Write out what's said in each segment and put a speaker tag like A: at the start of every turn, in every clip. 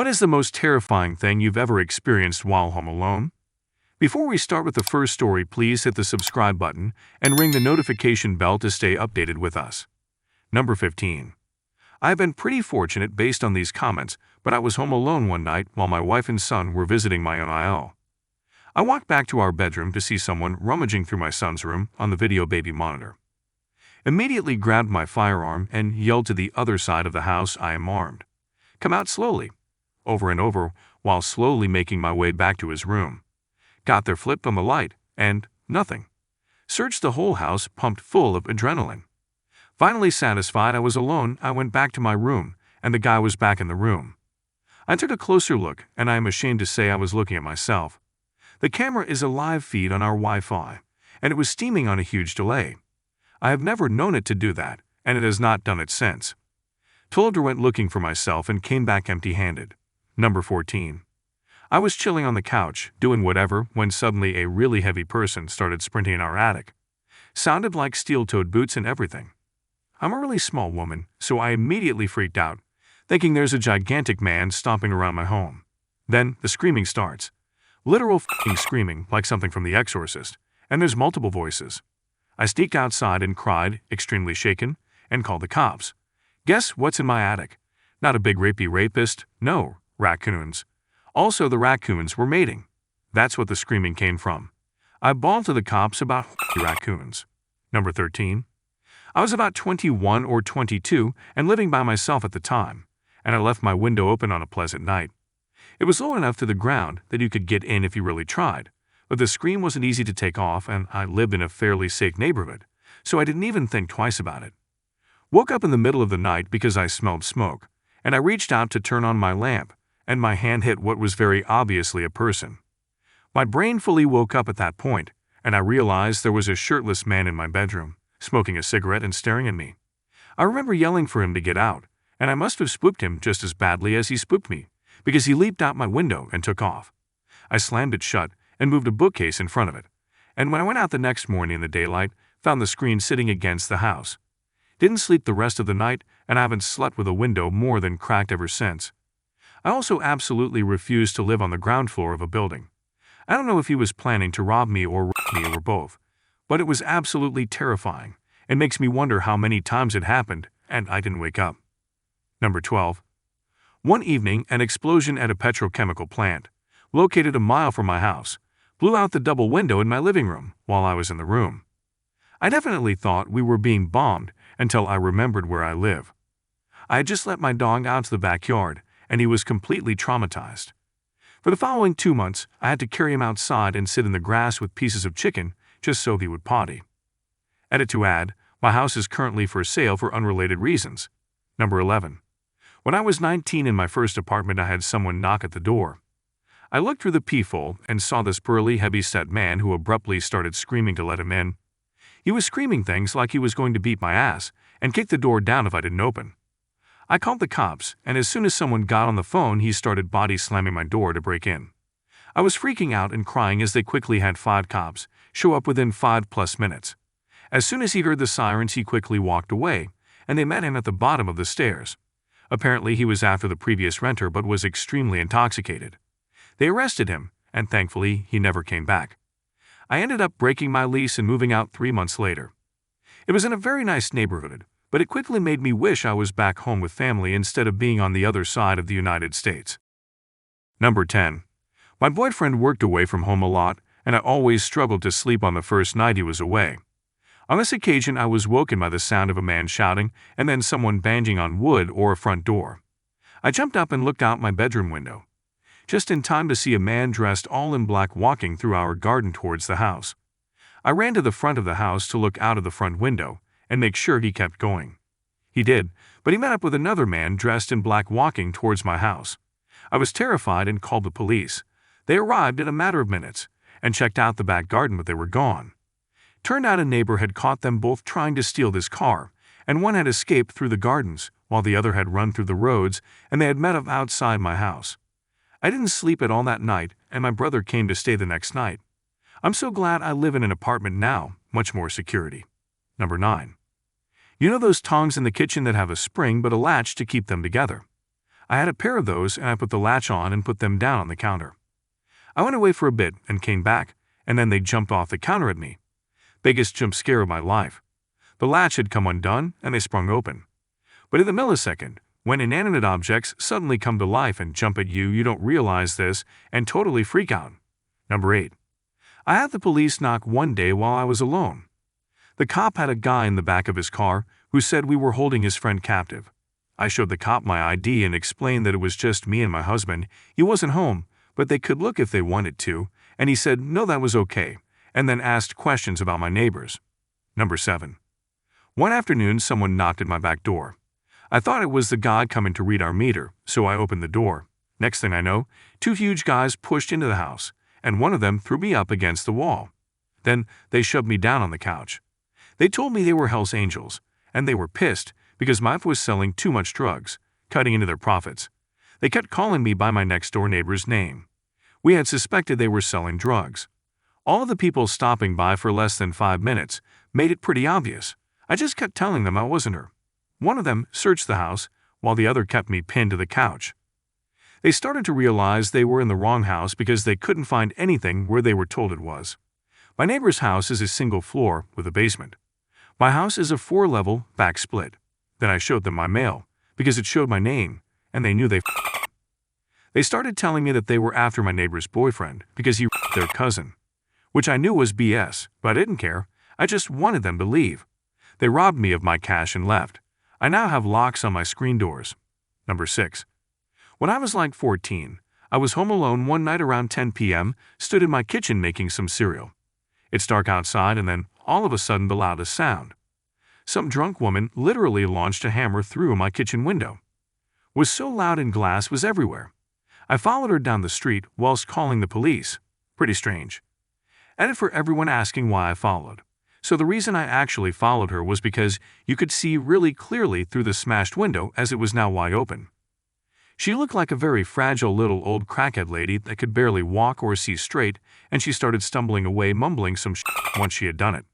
A: What is the most terrifying thing you've ever experienced while home alone? Before we start with the first story, please hit the subscribe button and ring the notification bell to stay updated with us. Number 15. I've been pretty fortunate based on these comments, but I was home alone one night while my wife and son were visiting my NIL. I walked back to our bedroom to see someone rummaging through my son's room on the video baby monitor. Immediately grabbed my firearm and yelled to the other side of the house, "I am armed. Come out slowly," over and over while slowly making my way back to his room. Got there, flipped on the light, and nothing. Searched the whole house, pumped full of adrenaline. Finally satisfied I was alone, I went back to my room, and the guy was back in the room. I took a closer look, and I am ashamed to say I was looking at myself. The camera is a live feed on our Wi-Fi, and it was steaming on a huge delay. I have never known it to do that, and it has not done it since. Told her went looking for myself and came back empty-handed. Number 14. I was chilling on the couch, doing whatever, when suddenly a really heavy person started sprinting in our attic. Sounded like steel-toed boots and everything. I'm a really small woman, so I immediately freaked out, thinking there's a gigantic man stomping around my home. Then the screaming starts. Literal f***ing screaming like something from The Exorcist, and there's multiple voices. I sneaked outside and cried, extremely shaken, and called the cops. Guess what's in my attic? Not a big rapist, no, raccoons. Also, the raccoons were mating. That's what the screaming came from. I bawled to the cops about raccoons. Number 13. I was about 21 or 22 and living by myself at the time, and I left my window open on a pleasant night. It was low enough to the ground that you could get in if you really tried, but the screen wasn't easy to take off, and I lived in a fairly safe neighborhood, so I didn't even think twice about it. Woke up in the middle of the night because I smelled smoke, and I reached out to turn on my lamp, and my hand hit what was very obviously a person. My brain fully woke up at that point, and I realized there was a shirtless man in my bedroom, smoking a cigarette and staring at me. I remember yelling for him to get out, and I must have spooked him just as badly as he spooked me, because he leaped out my window and took off. I slammed it shut and moved a bookcase in front of it, and when I went out the next morning in the daylight, found the screen sitting against the house. Didn't sleep the rest of the night, and I haven't slept with a window more than cracked ever since. I also absolutely refused to live on the ground floor of a building. I don't know if he was planning to rob me or rape me or both, but it was absolutely terrifying and makes me wonder how many times it happened and I didn't wake up. Number 12. One evening, an explosion at a petrochemical plant, located a mile from my house, blew out the double window in my living room while I was in the room. I definitely thought we were being bombed until I remembered where I live. I had just let my dog out to the backyard, and he was completely traumatized. For the following 2 months, I had to carry him outside and sit in the grass with pieces of chicken just so he would potty. Edit to add, my house is currently for sale for unrelated reasons. Number 11. When I was 19 in my first apartment, I had someone knock at the door. I looked through the peephole and saw this burly, heavy-set man who abruptly started screaming to let him in. He was screaming things like he was going to beat my ass and kick the door down if I didn't open. I called the cops, and as soon as someone got on the phone, he started body slamming my door to break in. I was freaking out and crying as they quickly had 5 cops show up within 5+ minutes. As soon as he heard the sirens, he quickly walked away, and they met him at the bottom of the stairs. Apparently, he was after the previous renter but was extremely intoxicated. They arrested him, and thankfully, he never came back. I ended up breaking my lease and moving out 3 months later. It was in a very nice neighborhood, but it quickly made me wish I was back home with family instead of being on the other side of the United States. Number 10. My boyfriend worked away from home a lot, and I always struggled to sleep on the first night he was away. On this occasion, I was woken by the sound of a man shouting and then someone banging on wood or a front door. I jumped up and looked out my bedroom window, just in time to see a man dressed all in black walking through our garden towards the house. I ran to the front of the house to look out of the front window and make sure he kept going. He did, but he met up with another man dressed in black walking towards my house. I was terrified and called the police. They arrived in a matter of minutes and checked out the back garden, but they were gone. Turned out a neighbor had caught them both trying to steal this car, and one had escaped through the gardens while the other had run through the roads, and they had met up outside my house. I didn't sleep at all that night, and my brother came to stay the next night. I'm so glad I live in an apartment now, much more security. Number 9. You know those tongs in the kitchen that have a spring but a latch to keep them together? I had a pair of those and I put the latch on and put them down on the counter. I went away for a bit and came back, and then they jumped off the counter at me. Biggest jump scare of my life. The latch had come undone and they sprung open. But in the millisecond, when inanimate objects suddenly come to life and jump at you, you don't realize this and totally freak out. Number 8. I had the police knock one day while I was alone. The cop had a guy in the back of his car who said we were holding his friend captive. I showed the cop my ID and explained that it was just me and my husband. He wasn't home, but they could look if they wanted to, and he said no, that was okay, and then asked questions about my neighbors. Number 7. One afternoon, someone knocked at my back door. I thought it was the guy coming to read our meter, so I opened the door. Next thing I know, 2 huge guys pushed into the house, and one of them threw me up against the wall. Then they shoved me down on the couch. They told me they were Hell's Angels, and they were pissed because my wife was selling too much drugs, cutting into their profits. They kept calling me by my next-door neighbor's name. We had suspected they were selling drugs. All of the people stopping by for less than 5 minutes made it pretty obvious. I just kept telling them I wasn't her. One of them searched the house, while the other kept me pinned to the couch. They started to realize they were in the wrong house because they couldn't find anything where they were told it was. My neighbor's house is a single floor with a basement. My house is a 4-level back split. Then I showed them my mail, because it showed my name, and they knew they f***ed. They started telling me that they were after my neighbor's boyfriend because he f***ed their cousin, which I knew was BS, but I didn't care. I just wanted them to leave. They robbed me of my cash and left. I now have locks on my screen doors. Number 6. When I was like 14, I was home alone one night around 10 p.m., stood in my kitchen making some cereal. It's dark outside, and then all of a sudden the loudest sound. Some drunk woman literally launched a hammer through my kitchen window. It was so loud and glass was everywhere. I followed her down the street whilst calling the police. Pretty strange. Edit for everyone asking why I followed. So the reason I actually followed her was because you could see really clearly through the smashed window as it was now wide open. She looked like a very fragile little old crackhead lady that could barely walk or see straight, and she started stumbling away mumbling some shit once she had done it.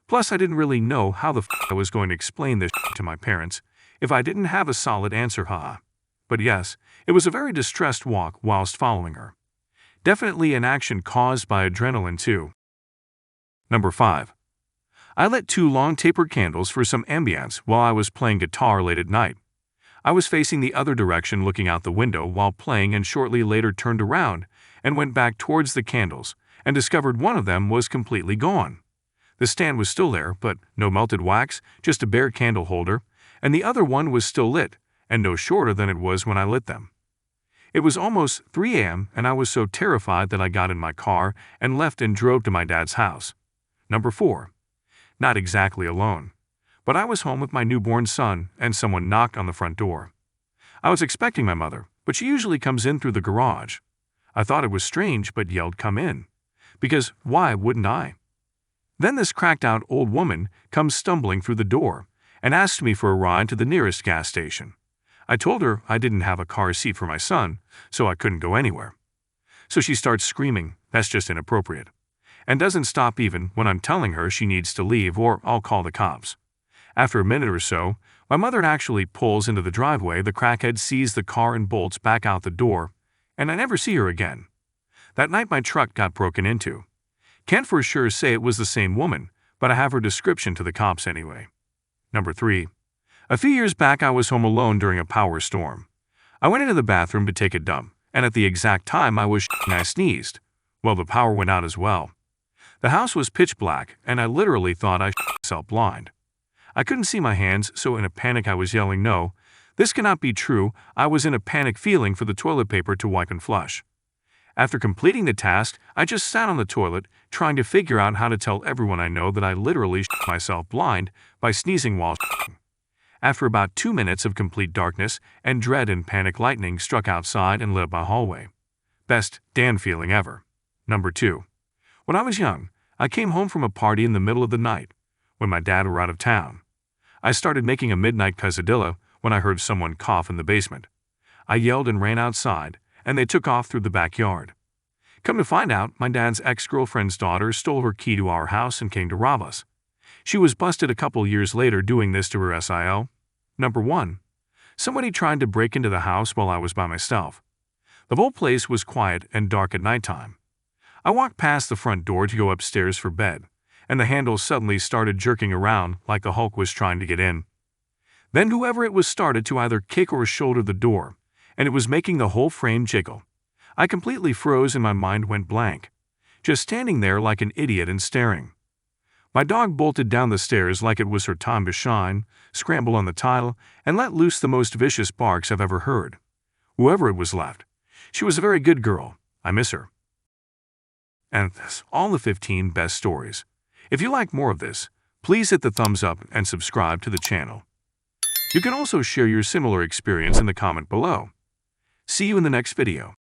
A: Plus, I didn't really know how the f I was going to explain this shit to my parents if I didn't have a solid answer, But yes, it was a very distressed walk whilst following her. Definitely an action caused by adrenaline too. Number 5. I lit 2 long tapered candles for some ambience while I was playing guitar late at night. I was facing the other direction looking out the window while playing and shortly later turned around and went back towards the candles and discovered one of them was completely gone. The stand was still there, but no melted wax, just a bare candle holder, and the other one was still lit, and no shorter than it was when I lit them. It was almost 3 a.m., and I was so terrified that I got in my car and left and drove to my dad's house. Number 4. Not exactly alone, but I was home with my newborn son, and someone knocked on the front door. I was expecting my mother, but she usually comes in through the garage. I thought it was strange, but yelled, "Come in," because why wouldn't I? Then this cracked-out old woman comes stumbling through the door and asked me for a ride to the nearest gas station. I told her I didn't have a car seat for my son, so I couldn't go anywhere. So she starts screaming, "That's just inappropriate," and doesn't stop even when I'm telling her she needs to leave or I'll call the cops. After a minute or so, my mother actually pulls into the driveway. The crackhead sees the car and bolts back out the door, and I never see her again. That night my truck got broken into. Can't for sure say it was the same woman, but I have her description to the cops anyway. Number 3. A few years back I was home alone during a power storm. I went into the bathroom to take a dump, and at the exact time I was shitting, I sneezed. Well, the power went out as well. The house was pitch black, and I literally thought I shit myself blind. I couldn't see my hands, so in a panic I was yelling, "No, this cannot be true." I was in a panic feeling for the toilet paper to wipe and flush. After completing the task, I just sat on the toilet, trying to figure out how to tell everyone I know that I literally shit myself blind by sneezing while shitting. After about 2 minutes of complete darkness and dread and panic, lightning struck outside and lit up my hallway. Best damn feeling ever. Number 2. When I was young, I came home from a party in the middle of the night, when my dad were out of town. I started making a midnight quesadilla when I heard someone cough in the basement. I yelled and ran outside, and they took off through the backyard. Come to find out, my dad's ex-girlfriend's daughter stole her key to our house and came to rob us. She was busted a couple years later doing this to her SIL. Number 1. Somebody tried to break into the house while I was by myself. The whole place was quiet and dark at nighttime. I walked past the front door to go upstairs for bed, and the handle suddenly started jerking around like the Hulk was trying to get in. Then whoever it was started to either kick or shoulder the door, and it was making the whole frame jiggle. I completely froze and my mind went blank, just standing there like an idiot and staring. My dog bolted down the stairs like it was her time to shine, scrambled on the tile, and let loose the most vicious barks I've ever heard. Whoever it was left. She was a very good girl. I miss her. And that's all the 15 best stories. If you like more of this, please hit the thumbs up and subscribe to the channel. You can also share your similar experience in the comment below. See you in the next video.